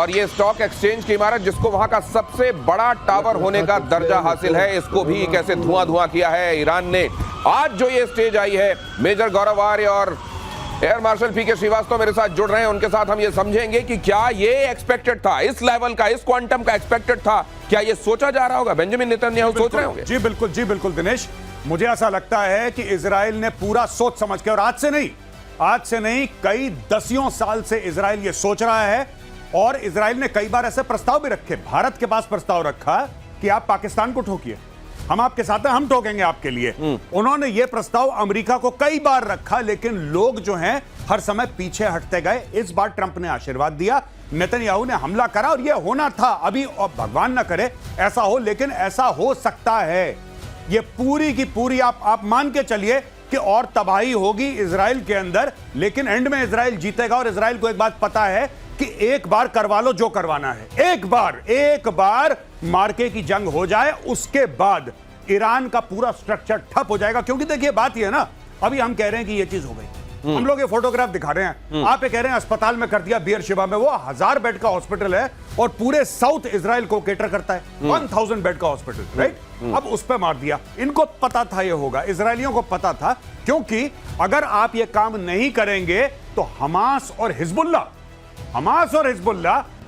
और ये stock exchange की इमारत जिसको वहां का सबसे बड़ा टावर होने का दर्जा हासिल है, इसको भी कैसे धुआं धुआं किया है ईरान ने। आज जो ये स्टेज आई है, मेजर गौरव आर्य और एयर मार्शल पीके श्रीवास्तव मेरे साथ जुड़ रहे हैं, उनके साथ हम ये समझेंगे कि क्या ये एक्सपेक्टेड था, इस लेवल का, इस क्वांटम का एक्सपेक्टेड था, क्या ये सोचा जा रहा होगा, बेंजामिन नेतन्याहू सोच रहे होंगे? जी बिल्कुल दिनेश, मुझे ऐसा लगता है कि इजराइल ने पूरा सोच समझ के, और आज से नहीं कई दसियों साल से इजराइल ये सोच रहा है, और इजराइल ने कई बार ऐसे प्रस्ताव भी रखे। भारत के पास प्रस्ताव रखा कि आप पाकिस्तान को ठोकिए, हम आपके साथ हैं, हम ठोकेंगे आपके लिए। उन्होंने ये प्रस्ताव अमेरिका को कई बार रखा, लेकिन लोग जो हैं हर समय पीछे हटते गए। इस बार ट्रंप ने आशीर्वाद दिया, नेतन्याहू ने हमला करा, और ये होना था। अभी भगवान ना करे ऐसा हो, लेकिन ऐसा हो सकता है। ये पूरी की पूरी आप मान के चलिए कि और तबाही होगी इजराइल के अंदर, लेकिन एंड में इजराइल जीतेगा। और इजराइल को एक बात पता है कि एक बार करवा लो जो करवाना है, एक बार मार्के की जंग हो जाए, उसके बाद ईरान का पूरा स्ट्रक्चर ठप हो जाएगा। क्योंकि देखिए बात यह है ना, अभी हम कह रहे हैं कि ये चीज हो गई, हम लोग ये फोटोग्राफ दिखा रहे हैं, आप ये कह रहे हैं अस्पताल में कर दिया बियरशेबा में, वो 1000 बेड का हॉस्पिटल है और पूरे साउथ इजराइल को केटर करता है, 1000 बेड का हॉस्पिटल, राइट? अब उस पर मार दिया। इनको पता था ये होगा, इजरायलियों को पता था, क्योंकि अगर आप ये काम नहीं करेंगे तो हमास और हिजबुल्लाह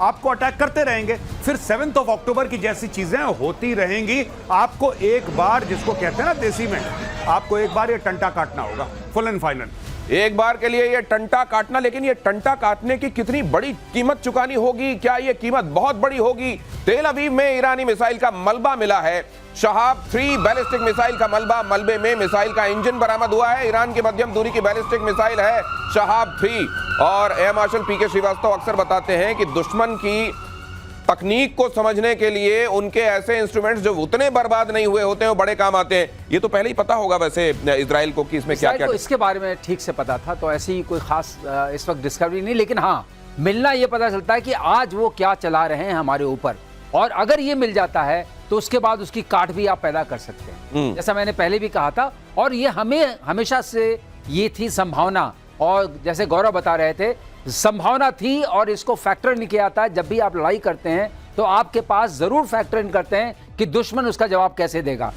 आपको अटैक करते रहेंगे। फिर 7 अक्टूबर की जैसी चीजें होती रहेंगी। आपको एक बार, जिसको कहते हैं ना देसी में, आपको एक बार ये टंटा काटना होगा, फुल एंड फाइनल। एक बार के लिए ये टंटा काटना, लेकिन ये टंटा काटने की कितनी बड़ी कीमत चुकानी होगी? क्या ये कीमत बहुत बड़ी होगी? तेल अवीव में ईरानी मिसाइल का मलबा मिला है, शहाब 3 बैलिस्टिक मिसाइल का मलबे में मिसाइल का इंजन बरामद हुआ है। ईरान की मध्यम दूरी की बैलिस्टिक मिसाइल है शहाब 3। और एयर मार्शल पीके श्रीवास्तव अक्सर बताते हैं कि दुश्मन की तकनीक को समझने के लिए उनके ऐसे इंस्ट्रूमेंट्स जो उतने बर्बाद नहीं हुए होते हैं वो बड़े काम आते हैं। ये तो पहले ही पता होगा वैसे इजराइल को कि इसमें क्या-क्या, इसके बारे में ठीक से पता था, तो ऐसी कोई खास इस वक्त डिस्कवरी नहीं। लेकिन हाँ, मिलना ये पता चलता है कि आज वो क्या चला रहे हैं हमारे ऊपर, और अगर ये मिल जाता है तो उसके बाद उसकी काट भी आप पैदा कर सकते हैं, जैसा मैंने पहले भी कहा था। और ये हमें हमेशा से ये थी संभावना, और जैसे गौरव बता रहे थे, संभावना थी, और इसको फैक्टर नहीं किया था। जब भी आप लड़ाई करते हैं तो आपके पास जरूर फैक्टर इन करते हैं कि दुश्मन उसका जवाब कैसे देगा।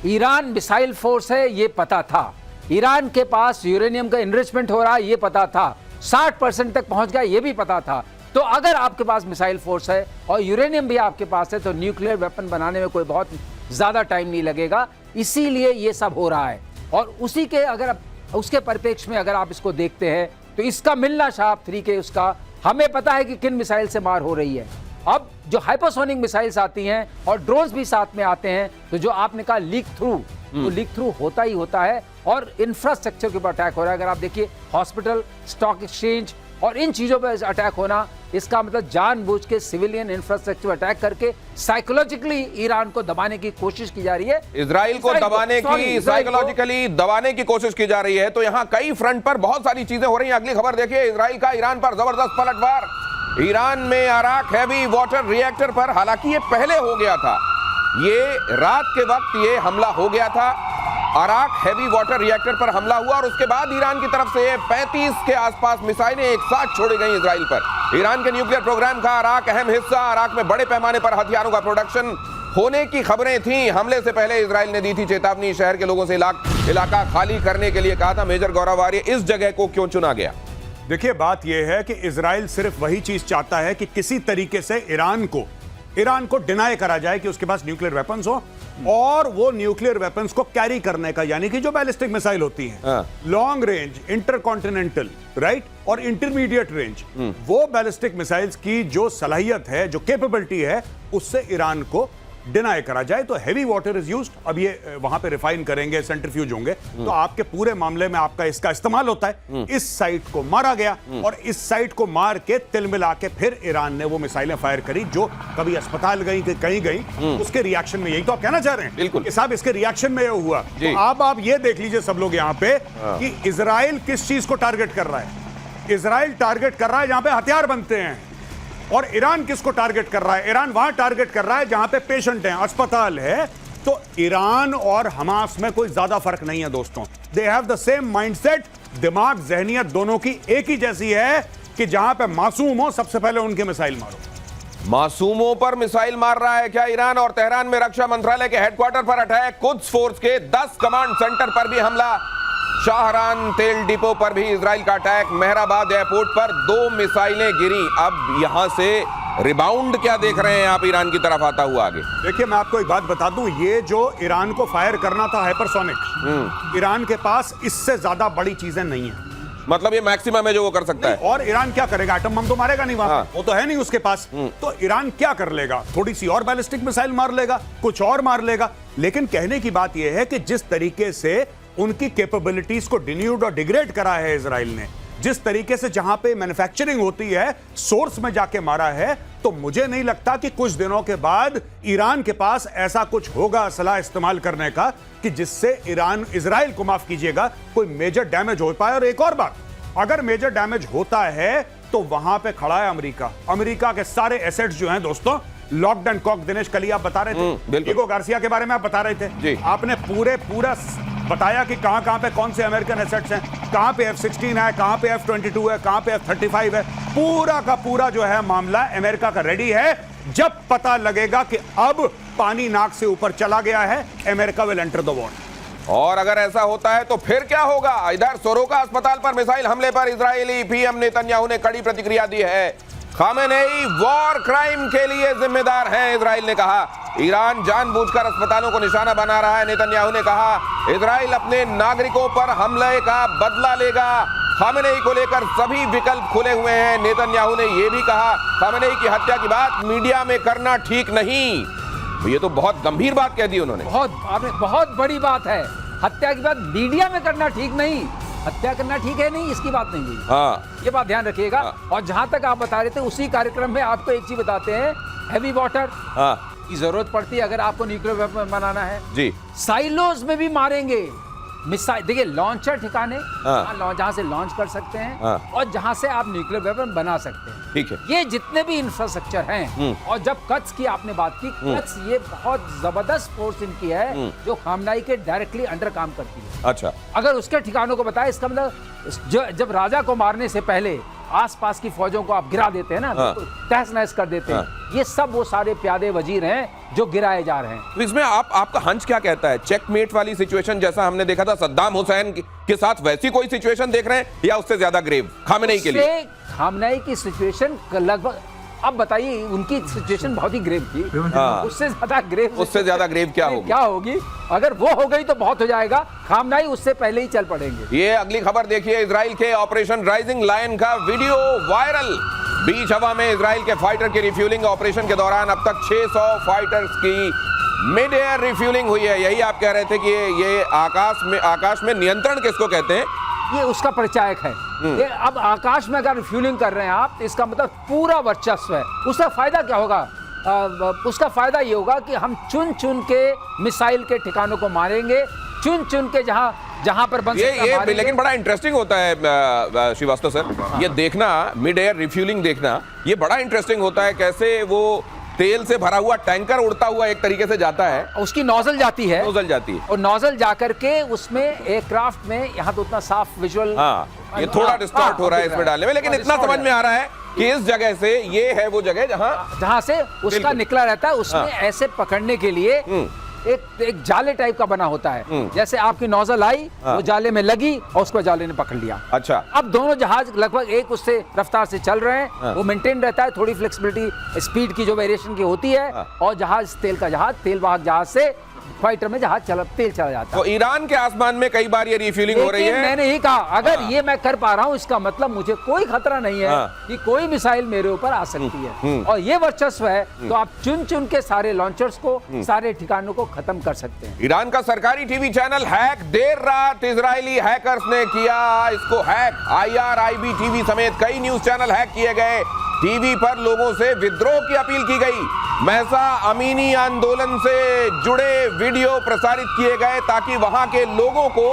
ईरान मिसाइल फोर्स है, ये पता था। ईरान के पास यूरेनियम का इनरिचमेंट हो रहा है, ये पता था। 60% तक पहुंच गया, ये भी पता था। तो अगर आपके पास मिसाइल फोर्स है और यूरेनियम भी आपके पास है, तो न्यूक्लियर वेपन बनाने में कोई बहुत ज्यादा टाइम नहीं लगेगा। इसीलिए ये सब हो रहा है। और उसी के अगर उसके परिप्रेक्ष्य में अगर आप इसको देखते हैं तो इसका मिलना शहाब 3 के, उसका हमें पता है कि किन मिसाइल से मार हो रही है। अब जो हाइपरसोनिक मिसाइल्स आती हैं और ड्रोन्स भी साथ में आते हैं, तो जो आपने कहा लीक थ्रू, तो लीक थ्रू होता ही होता है, और इंफ्रास्ट्रक्चर के ऊपर अटैक हो रहा है। अगर आप देखिए हॉस्पिटल, स्टॉक एक्सचेंज और इन चीजों पर अटैक होना, इसका मतलब जानबूझ के सिविलियन इंफ्रास्ट्रक्चर अटैक करके साइकोलॉजिकली ईरान को दबाने की कोशिश की जा रही है, इजराइल को दबाने की, साइकोलॉजिकली दबाने की कोशिश की जा रही है। तो यहाँ कई फ्रंट पर बहुत सारी चीजें हो रही हैं। अगली खबर देखिए, इजराइल का ईरान पर जबरदस्त पलटवार। ईरान में अराक हैवी वाटर रिएक्टर पर, हालांकि ये पहले हो गया था, ये रात के वक्त ये हमला हो गया था, अराक हैवी वाटर रिएक्टर पर हमला हुआ, और उसके बाद ईरान की तरफ से 35 के आसपास मिसाइलें एक साथ छोड़ी गई इजराइल पर। ईरान के न्यूक्लियर प्रोग्राम का अराक अहम हिस्सा, अराक में बड़े पैमाने पर हथियारों का प्रोडक्शन होने की खबरें थी। हमले से पहले इजराइल ने दी थी चेतावनी, शहर के लोगों से इलाका खाली करने के लिए कहा था। मेजर गौरव आर्य, इस जगह को क्यों चुना गया? देखिए बात यह है कि इजराइल सिर्फ वही चीज चाहता है कि किसी तरीके से ईरान को डिनाई करा जाए कि उसके पास न्यूक्लियर वेपन्स हो, और वो न्यूक्लियर वेपन्स को कैरी करने का, यानी कि जो बैलिस्टिक मिसाइल होती हैं, लॉन्ग रेंज, इंटरकॉन्टिनेंटल, राइट, और इंटरमीडिएट रेंज, वो बैलिस्टिक मिसाइल्स की जो सलाहियत है, जो कैपेबिलिटी है, उससे ईरान को डिनाई करा जाए। तो हेवी वाटर इज यूज्ड। अब ये वहां पे रिफाइन करेंगे, सेंट्रीफ्यूज होंगे, तो आपके पूरे मामले में आपका इसका इस्तेमाल होता है। इस साइट को मारा गया, और इस साइट को मार के तिल मिला के फिर ईरान ने वो मिसाइलें फायर करी, जो कभी अस्पताल गई, कहीं गई, उसके रिएक्शन में। यही तो आप कहना चाह रहे हैं? बिल्कुल कि साहब इसके रिएक्शन में ये हुआ। तो आप ये देख लीजिए सब लोग यहाँ पे कि इजराइल किस चीज को टारगेट कर रहा है। इजराइल टारगेट कर रहा है जहां पे हथियार बनते हैं, और ईरान किसको टारगेट कर रहा है? ईरान वहां टारगेट कर रहा है जहां पे पेशेंट हैं, अस्पताल है। तो ईरान और हमास में कोई ज्यादा फर्क नहीं है दोस्तों। They have the same mindset, दिमाग, जहनियत दोनों की एक ही जैसी है कि जहां पे मासूम हो सबसे पहले उनके मिसाइल मारो। मासूमों पर मिसाइल मार रहा है क्या ईरान? और तेहरान में रक्षा मंत्रालय के हेडक्वार्टर पर अटैक, कुद्स फोर्स के 10 कमांड सेंटर पर भी हमला, शाहरान तेल डिपो पर भी इजराइल का अटैक, मेहराबाद एयरपोर्ट पर 2 मिसाइलें गिरी। अब यहां से रिबाउंड क्या देख रहे हैं आप ईरान की तरफ आता हुआ आगे? देखिए, मैं आपको एक बात बता दूं, ये जो ईरान को फायर करना था हाइपरसोनिक, ईरान के पास इससे ज्यादा बड़ी चीजें नहीं है। मतलब ये मैक्सिमम है जो वो कर सकता है। और ईरान क्या करेगा? एटम बम तो मारेगा नहीं वहां, हाँ। वो तो है नहीं उसके पास। तो ईरान क्या कर लेगा? थोड़ी सी और बैलिस्टिक मिसाइल मार लेगा, कुछ और मार लेगा। लेकिन कहने की बात यह है कि जिस तरीके से उनकी कैपेबिलिटीज को डिन्यूड और डिग्रेड करा है इजराइल ने, जिस तरीके से जहां पे मैन्युफैक्चरिंग होती है सोर्स में जाके मारा है, तो मुझे नहीं लगता कि कुछ दिनों के बाद ईरान के पास ऐसा कुछ होगा असला इस्तेमाल करने का कि जिससे ईरान इजराइल को, माफ कीजिएगा, कोई मेजर डैमेज हो पाए। और एक और बात, अगर मेजर डैमेज होता है तो वहां पे खड़ा है अमेरिका। अमेरिका के सारे एसेट्स जो हैं दोस्तों, लॉक्ड एंड कॉक्ड। दिनेश, कल आप बता रहे थे ईगो गार्सिया के बारे में, आप बता रहे थे, आपने पूरा बताया कि कहां पे कौन से अमेरिकन एसेट्स हैं, कहां पे F-16 है, कहां पे F-22 है, कहां पे F-35 है। पूरा का पूरा जो है मामला अमेरिका का रेडी है। जब पता लगेगा कि अब पानी नाक से ऊपर चला गया है, America will enter the war. और अगर ऐसा होता है तो फिर क्या होगा? इधर सोरोका अस्पताल पर मिसाइल हमले पर इजरायली पीएम नेतन्याहू ने कड़ी प्रतिक्रिया दी है। खामेनेई वॉर क्राइम के लिए जिम्मेदार हैं, इजराइल ने कहा। ईरान जानबूझकर अस्पतालों को निशाना बना रहा है, नेतन्याहू ने कहा। इजराइल अपने नागरिकों पर हमले का बदला लेगा। खामेनेई को लेकर सभी विकल्प खुले हुए हैं। नेतन्याहू ने यह भी कहा, खामेनेई की हत्या की बात मीडिया में करना ठीक नहीं। ये तो बहुत गंभीर बात कह दी उन्होंने। बहुत बड़ी बात है। हत्या की बात मीडिया में करना ठीक नहीं, हत्या करना ठीक है नहीं, इसकी बात नहीं हुई। हाँ। ये बात ध्यान रखिएगा। हाँ। और जहां तक आप बता रहे थे, उसी कार्यक्रम में आपको एक चीज बताते हैं, हैवी वाटर की जरूरत पड़ती है अगर आपको न्यूक्लियर वेपन बनाना है जी। साइलोज में भी मारेंगे मिसाइल। देखिए, लॉन्चर ठिकाने जहां से लॉन्च कर सकते हैं और जहां से आप न्यूक्लियर वेपन बना सकते हैं, ठीक है। ये जितने भी इंफ्रास्ट्रक्चर हैं। और जब कच्छ की आपने बात की, कच्छ ये बहुत जबरदस्त फोर्स इनकी है जो खामनाई के डायरेक्टली अंडर काम करती है। अच्छा, अगर उसके ठिकानों को बताए, इसका मतलब जब राजा को मारने से पहले आसपास की फौजों को आप गिरा देते हैं ना, तहस नहस कर देते हैं। ये सब वो सारे प्यादे वजीर हैं जो गिराए जा रहे हैं। तो इसमें आपका हंच क्या कहता है? चेकमेट वाली सिचुएशन जैसा हमने देखा था सद्दाम हुसैन के साथ, वैसी कोई सिचुएशन देख रहे हैं या उससे ज्यादा ग्रेव खामेनेई के लिए? खामनेई की सिचुएशन लगभग, अब बताइए, उनकी सिचुएशन बहुत ही ग्रेव थी। उससे ज्यादा ग्रेव क्या होगी? अगर वो हो गई तो बहुत हो जाएगा। खामनेई उससे पहले ही चल पड़ेंगे। ये अगली खबर देखिए, इजराइल के ऑपरेशन राइजिंग लायन का वीडियो वायरल। बीच हवा में इजराइल के फाइटर की रिफ्यूलिंग ऑपरेशन के दौरान अब तक 600 फाइटर्स की मिड एयर रिफ्यूलिंग हुई है। यही आप कह रहे थे कि ये आकाश में नियंत्रण किसको कहते हैं? ये उसका परिचायक है। ये अब आकाश में अगर रिफ्यूलिंग कर रहे हैं आप, तो इसका मतलब पूरा वर्चस्व है। उसका फायदा क्या होगा? उसका फायदा ये होगा कि हम चुन चुन के मिसाइल के ठिकानों को मारेंगे, चुन चुन के जहां पर बन सकता है मारेंगे। लेकिन बड़ा इंटरेस्टिंग होता है श्रीवास्तव सर, ये देखना, मिड एयर रिफ्यूलिंग देखना, ये बड़ा इंटरेस्टिंग होता है। कैसे वो तेल से भरा हुआ टैंकर उड़ता हुआ एक तरीके से जाता है, उसकी नोजल जाती है और नोजल जाकर के उसमें एयरक्राफ्ट में, यहाँ तो उतना साफ विजुअल, ये थोड़ा डिस्टॉर्ट हो रहा है इसमें डालने में, लेकिन इतना समझ में आ रहा है कि इस जगह से, ये है वो जगह जहां से उसका निकला रहता है। उसमें ऐसे पकड़ने के लिए एक जाले टाइप का बना होता है। जैसे आपकी नोजल आई, वो जाले में लगी और उसको जाले ने पकड़ लिया। अच्छा, अब दोनों जहाज लगभग एक उससे रफ्तार से चल रहे हैं। वो मेंटेन रहता है, थोड़ी फ्लेक्सिबिलिटी स्पीड की जो वेरिएशन की होती है। और जहाज, तेल वाहक जहाज से फाइटर में तेल चला जाता है। तो ईरान के आसमान में कई बार ये रिफ्यूलिंग हो रही है। मैंने ही कहा, अगर ये मैं कर पा रहा हूं, इसका मतलब मुझे कोई खतरा नहीं है कि कोई मिसाइल मेरे ऊपर आ सकती है। और ये वर्चस्व है, तो आप चुन चुन के सारे लॉन्चर्स को, सारे ठिकानों को खत्म कर सकते हैं। ईरान का सरकारी टीवी चैनल हैक, देर रात इजरायली हैकर्स ने किया इसको हैक। IRIB टीवी समेत कई न्यूज चैनल हैक किए गए। टीवी पर लोगों से विद्रोह की अपील की गई। महसा अमीनी आंदोलन से जुड़े वीडियो प्रसारित किए गए ताकि वहां के लोगों को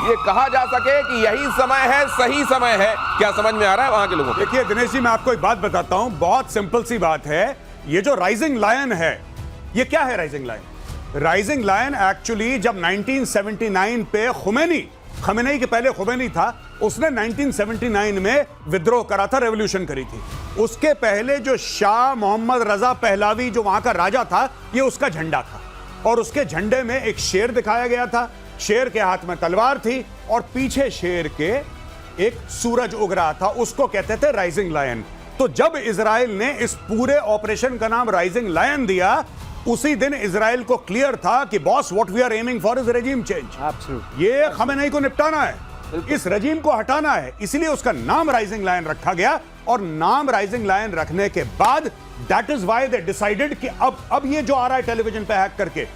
ये कहा जा सके कि यही समय है, सही समय है। क्या समझ में आ रहा है वहां के लोगों को? देखिए दिनेश जी, मैं आपको एक बात बताता हूं, बहुत सिंपल सी बात है। ये जो राइजिंग लायन है, ये क्या है rising lion? Rising lion actually जब 1979 पे खामेनेई के पहले खुमैनी था, उसने 1979 में विद्रोह करा था, रेवोल्यूशन करी थी। उसके पहले जो शाह मोहम्मद रजा पहलवी जो वहां का राजा था, ये उसका झंडा था और उसके झंडे में एक शेर दिखाया गया था, शेर के हाथ में तलवार थी और पीछे शेर के एक सूरज उग रहा था, उसको कहते थे राइजिंग लायन। तो जब इजराइल ने इस पूरे ऑपरेशन का नाम राइजिंग लायन दिया, उसी दिन इजराइल को क्लियर था कि boss what we are aiming for is regime change. ये खमेनेई को निपटाना है, इस रजीम को हटाना है, इसलिए उसका नाम राइजिंग लायन रखा गया। और नाम राइजिंग लायन रखने के बाद that is why they decided कि अब ये जो आ रहा है टेलीविजन पे हैक करके,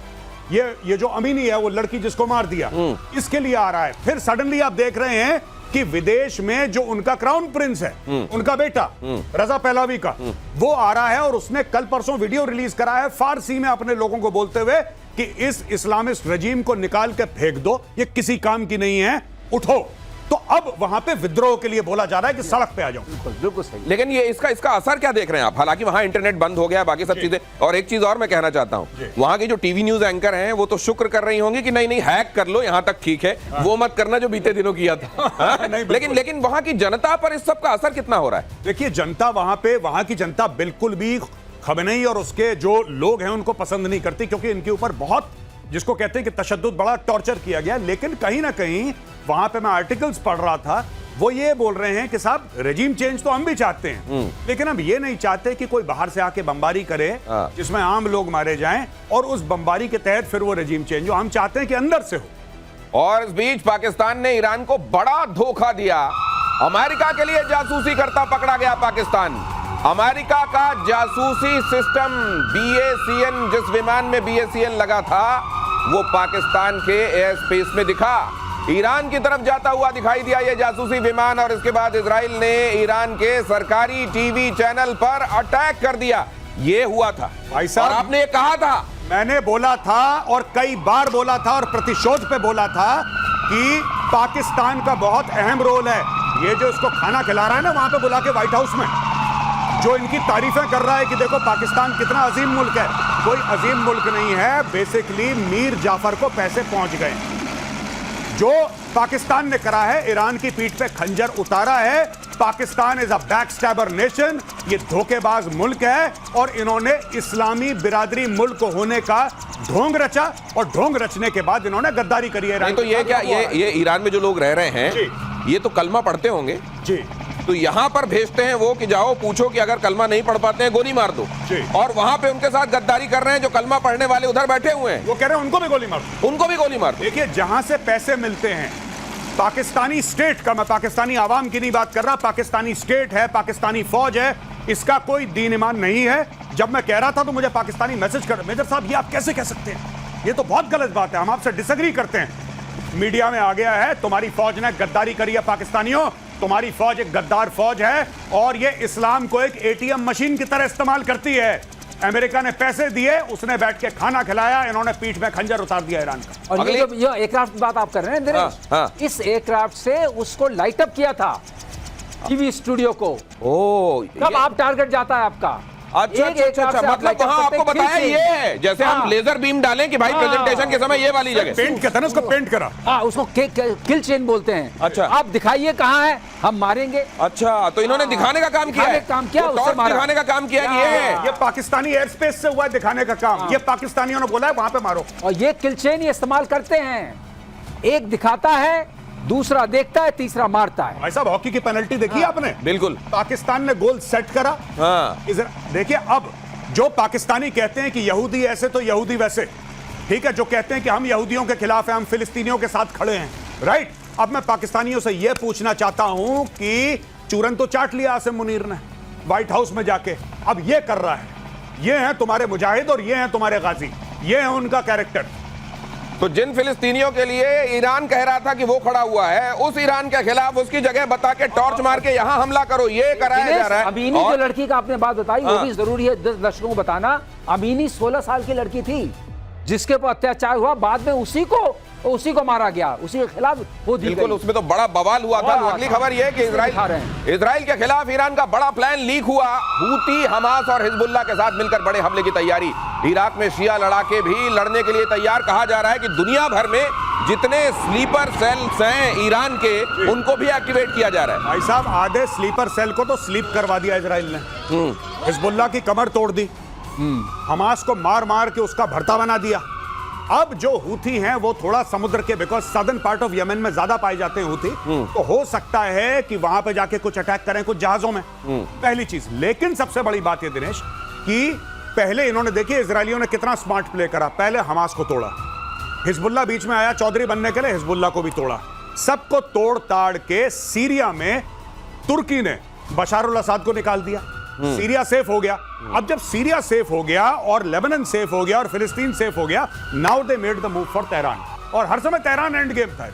ये जो अमीनी है वो लड़की जिसको मार दिया, इसके लिए आ रहा है। फिर सडनली आप देख रहे हैं कि विदेश में जो उनका क्राउन प्रिंस है, उनका बेटा रजा पहलवी का, वो आ रहा है और उसने कल परसों वीडियो रिलीज करा है फारसी में अपने लोगों को बोलते हुए कि इस इस्लामिस्ट रजीम को निकाल के फेंक दो, ये किसी काम की नहीं है, उठो। तो अब वहां पे विद्रोह के लिए बोला जा रहा है कि सड़क पे आ जाओ। बिल्कुल सही। लेकिन ये इसका असर क्या देख रहे हैं आप? हालांकि वहां इंटरनेट बंद हो गया, बाकी सब चीजें। और एक चीज और मैं कहना चाहता हूं, वहां की जो टीवी न्यूज एंकर हैं वो तो शुक्र कर रही होंगी कि नहीं हैक कर लो, यहां तक ठीक है, वो मत करना जो बीते दिनों किया था। लेकिन वहां की जनता पर इस सब का असर कितना हो रहा है? देखिए, जनता वहां की जनता बिल्कुल भी खमेनेई और उसके जो लोग हैं उनको पसंद नहीं करती, क्योंकि इनके ऊपर बहुत, जिसको कहते हैं कि तशद्दुद, बड़ा टॉर्चर किया गया। लेकिन कहीं ना कहीं वहां पे मैं आर्टिकल्स पढ़ रहा था, वो ये बोल रहे हैं कि साहब रेजिम चेंज तो हम भी चाहते हैं, लेकिन हम ये नहीं चाहते कि कोई बाहर से आके बमबारी करे जिसमें आम लोग मारे जाएं और उस बमबारी के तहत फिर वो रेजिम चेंज हो। हम चाहते हैं कि अंदर से हो। और इस बीच पाकिस्तान ने ईरान को बड़ा धोखा दिया। अमेरिका के लिए जासूसी करता पकड़ा गया पाकिस्तान। अमेरिका का जासूसी सिस्टम BACN, जिस विमान में BACN लगा था, वो पाकिस्तान के एयर स्पेस में दिखा, ईरान की तरफ जाता हुआ दिखाई दिया ये जासूसी विमान। और इसके बाद इजराइल ने ईरान के सरकारी टीवी चैनल पर अटैक कर दिया। ये हुआ था भाई साहब, और आपने ये कहा था, मैंने बोला था और कई बार बोला था और प्रतिशोध पे बोला था कि पाकिस्तान का बहुत अहम रोल है। ये जो इसको खाना खिला रहा है ना वहां पे बुला के व्हाइट हाउस में, जो इनकी तारीफें कर रहा है कि देखो पाकिस्तान कितना अजीम मुल्क है, कोई अजीम मुल्क नहीं है। बेसिकली मीर जाफर को पैसे पहुंच गए। जो पाकिस्तान ने करा है, ईरान की पीठ पे खंजर उतारा है। पाकिस्तान इज अ बैकस्टैबर नेशन, ये धोखेबाज मुल्क है और इन्होंने इस्लामी बिरादरी मुल्क होने का ढोंग रचा और ढोंग रचने के बाद इन्होंने गद्दारी करी है। नहीं तो ये क्या, ये ईरान में जो लोग रह रहे हैं ये तो कलमा पढ़ते होंगे जी, तो यहां पर भेजते हैं वो कि जाओ पूछो कि अगर कलमा नहीं पढ़ पाते हैं गोली मार दो, और वहां पे उनके साथ गद्दारी कर रहे हैं जो कलमा पढ़ने वाले उधर बैठे हुए हैं, वो कह रहे हैं उनको भी गोली मार दो, उनको भी गोली मार दो। देखिए, जहां से पैसे मिलते हैं पाकिस्तानी स्टेट का, मैं पाकिस्तानी आवाम की नहीं बात कर रहा, पाकिस्तानी स्टेट है, पाकिस्तानी फौज है, इसका कोई दीन ईमान नहीं है। जब मैं कह रहा था तो मुझे पाकिस्तानी मैसेज कर, मेजर साहब ये आप कैसे कह सकते हैं, ये तो बहुत गलत बात है, हम आपसे डिसएग्री करते हैं। मीडिया में आ गया है तुम्हारी फौज ने गद्दारी करी है पाकिस्तानियों, तुम्हारी फौज एक गद्दार फौज है और ये इस्लाम को एक ATM मशीन की तरह इस्तेमाल करती है। अमेरिका ने पैसे दिए, उसने बैठ के खाना खिलाया, इन्होंने पीठ में खंजर उतार दिया ईरान का। और ये जो एयरक्राफ्ट बात आप कर रहे हैं दिनेश, इस एयरक्राफ्ट से उसको लाइट अप किया था टीवी स्टूडियो को। कब आप टारगेट जाता है आपका? अच्छा, मतलब वहां आपको बताया ये है, जैसे हम लेजर बीम डालें कि भाई प्रेजेंटेशन के समय ये वाली जगह पेंट कहते हैं ना, उसको पेंट करा। उसको किल चेन बोलते हैं। अच्छा, आप दिखाइए कहाँ है, हम मारेंगे। अच्छा, तो इन्होंने दिखाने का काम किया है, काम किया, दिखाने का काम किया ये है। ये पाकिस्तानी एयर स्पेस से हुआ दिखाने का काम, ये पाकिस्तानियों ने बोला है वहां पे मारो। और ये किल चेन ही इस्तेमाल करते हैं, एक दिखाता है, दूसरा देखता है, तीसरा मारता है। भाई साहब, हॉकी की पेनल्टी देखी आपने? बिल्कुल, पाकिस्तान ने गोल सेट करा। देखिए, अब जो पाकिस्तानी कहते हैं कि यहूदी ऐसे तो यहूदी वैसे, ठीक है, जो कहते हैं कि हम यहूदियों के खिलाफ हैं, हम फिलिस्तीनियों के साथ खड़े हैं, राइट। अब मैं पाकिस्तानियों से यह पूछना चाहता हूं कि चूरन तो चाट लिया आसिम मुनीर ने व्हाइट हाउस में जाके, अब यह कर रहा है, ये हैं तुम्हारे मुजाहिद और ये हैं तुम्हारे गाजी, ये है उनका कैरेक्टर। तो जिन फिलिस्तीनियों के लिए ईरान कह रहा था कि वो खड़ा हुआ है, उस ईरान के खिलाफ उसकी जगह बता के टॉर्च मार के यहां हमला करो, ये कराया जा रहा है। अमीनी जो लड़की का आपने बात बताई, वो भी जरूरी है 10 दर्शकों को बताना। अमीनी 16 साल की लड़की थी जिसके ऊपर अत्याचार हुआ, बाद में उसी को मारा गया, उसी के खिलाफ वो दी गई। उसमें तो बड़ा बवाल हुआ था। अगली खबर यह है कि इजराइल के खिलाफ ईरान का बड़ा प्लान लीक हुआ। हूती, हमास और हिजबुल्लाह के साथ मिलकर बड़े हमले की तैयारी। इराक में शिया लड़ाके भी लड़ने के लिए तैयार। कहा जा रहा है कि दुनिया भर में जितने स्लीपर सेल्स हैं ईरान के उनको भी एक्टिवेट किया जा रहा है। भाई साहब, आधे स्लीपर सेल को तो स्लीप करवा दिया इजराइल ने। हिजबुल्लाह की कमर तोड़ दी, हमास को मार मार के उसका भरता बना दिया। अब जो हूथी हैं वो थोड़ा समुद्र के, because southern part of Yemen में ज्यादा पाए जाते हैं हूथी, तो हो सकता है कि वहां पे जाके कुछ अटैक करें कुछ जहाजों में, पहली चीज। लेकिन सबसे बड़ी बात ये दिनेश कि पहले इन्होंने, देखिए इजरायलियों ने कितना स्मार्ट प्ले करा, पहले हमास को तोड़ा, हिजबुल्लाह बीच में आया चौधरी बनने के लिए, हिजबुल्लाह को भी तोड़ा, सबको तोड़ ताड़ के सीरिया में तुर्की ने बशारुल असद को निकाल दिया, सीरिया सेफ हो गया। अब जब सीरिया सेफ हो गया और लेबनान सेफ हो गया और फिलिस्तीन सेफ हो गया, now they made the move for Tehran. और हर समय तेहरान एंड गेम था।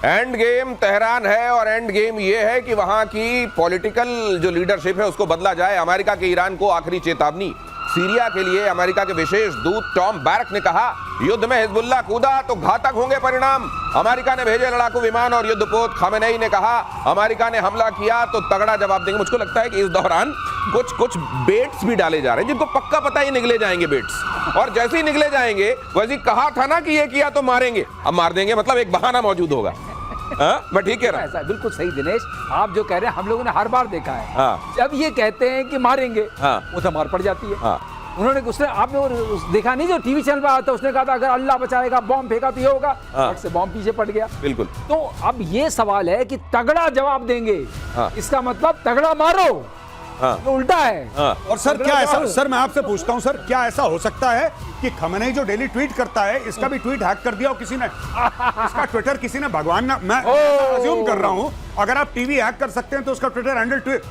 एंड गेम तेहरान है और एंड गेम ये है कि वहां की पॉलिटिकल जो लीडरशिप है उसको बदला जाए। अमेरिका के ईरान को आखिरी चेतावनी। सीरिया के लिए अमेरिका के विशेष दूत टॉम बैरक ने कहा, युद्ध में हिजबुल्लाह कूदा तो घातक होंगे परिणाम। अमेरिका ने भेजे लड़ाकू विमान और युद्धपोत। खामेनेई ने कहा, अमेरिका ने हमला किया तो तगड़ा जवाब देंगे। मुझको लगता है कि इस दौरान कुछ बेट्स भी डाले जा रहे हैं जिनको पक्का पता ही निकले जाएंगे बेट्स, और जैसे ही निकले जाएंगे वैसे कहा था ना कि ये किया तो मारेंगे, अब मार देंगे, मतलब एक बहाना मौजूद होगा। मैं ठीक कह रहा हूं? ऐसा बिल्कुल सही दिनेश, आप जो कह रहे हैं हम लोगों ने हर बार देखा है। हाँ। जब ये कहते हैं कि मारेंगे, हाँ। वो तो मार पड़ जाती है। हाँ। उसने आपने देखा नहीं जो टीवी चैनल पर आता, उसने कहा था अगर अल्लाह बचाएगा बॉम्ब फेंका तो ये होगा, फट से बॉम्ब पीछे पड़ गया। बिल्कुल। तो अब ये सवाल है कि तगड़ा जवाब देंगे, हाँ। इसका मतलब तगड़ा मारो। हाँ। ये उल्टा है। हाँ। और सर क्या ऐसा, सर मैं आपसे पूछता हूं सर, क्या ऐसा हो सकता है कि खमेनेई जो डेली ट्वीट करता है इसका भी ट्वीट हैक कर दिया हो किसी ने, इसका ट्विटर किसी ने, भगवान ना, मैं अज्यूम कर रहा हूं, अगर आप टीवी हैक कर सकते हैं तो उसका ट्विटर हैंडल ट्वीट,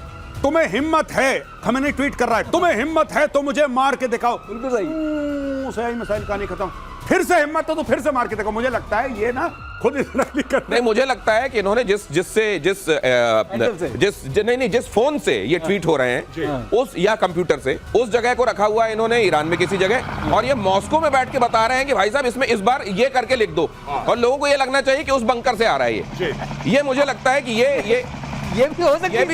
तुम्हें हिम्मत है, खमेनेई ट्वीट कर रहा है, तुम्हें हिम्मत है तो मुझे मार के दिखाओ। बिल्कुल सही। सही मसाइल कहानी खत्म। फिर से हिम्मत हो तो फिर से मार के देखो। मुझे लगता है ये ना खुद इजरायली कर, नहीं मुझे लगता है कि इन्होंने जिस फोन से ये ट्वीट हो रहे हैं उस या कंप्यूटर से उस जगह को रखा हुआ है इन्होंने ईरान में किसी जगह, और ये मॉस्को में बैठ के बता रहे हैं कि भाई साहब इसमें इस बार ये करके लिख दो, और लोगों को ये लगना चाहिए कि उस बंकर से आ रहा है ये मुझे लगता है कि ये भी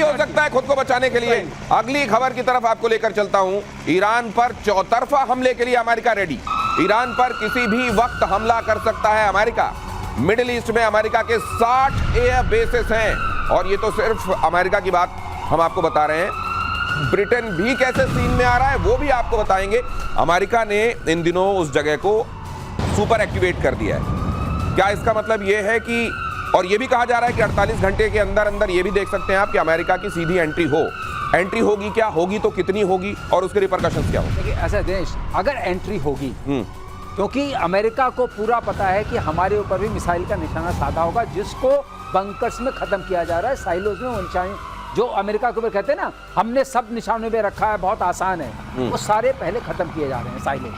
हो सकता है खुद को बचाने के लिए। अगली खबर की तरफ आपको लेकर चलता हूं। ईरान पर चौतरफा हमले के लिए अमेरिका रेडी। ईरान पर किसी भी वक्त हमला कर सकता है अमेरिका। मिडिल ईस्ट में अमेरिका के 60 एयर बेसेस हैं, और ये तो सिर्फ अमेरिका की बात हम आपको बता रहे हैं। ब्रिटेन भी कैसे सीन में आ रहा है वो भी आपको बताएंगे। अमेरिका ने इन दिनों उस जगह को सुपर एक्टिवेट कर दिया है। क्या इसका मतलब ये है कि, और ये भी कहा जा रहा है कि 48 घंटे के अंदर अंदर ये भी देख सकते हैं आप कि अमेरिका की सीधी एंट्री होगी, क्या होगी तो कितनी होगी और उसके रिपरकशंस क्या होंगे? ऐसा देश अगर एंट्री होगी, क्योंकि अमेरिका को पूरा पता है कि हमारे ऊपर भी मिसाइल का निशाना साधा होगा, जिसको बंकर्स में खत्म किया जा रहा है, साइलोज में। वो निशाने जो अमेरिका के ऊपर कहते हैं ना हमने सब निशानों में रखा है, बहुत आसान है, वो सारे पहले खत्म किए जा रहे हैं साइलोज।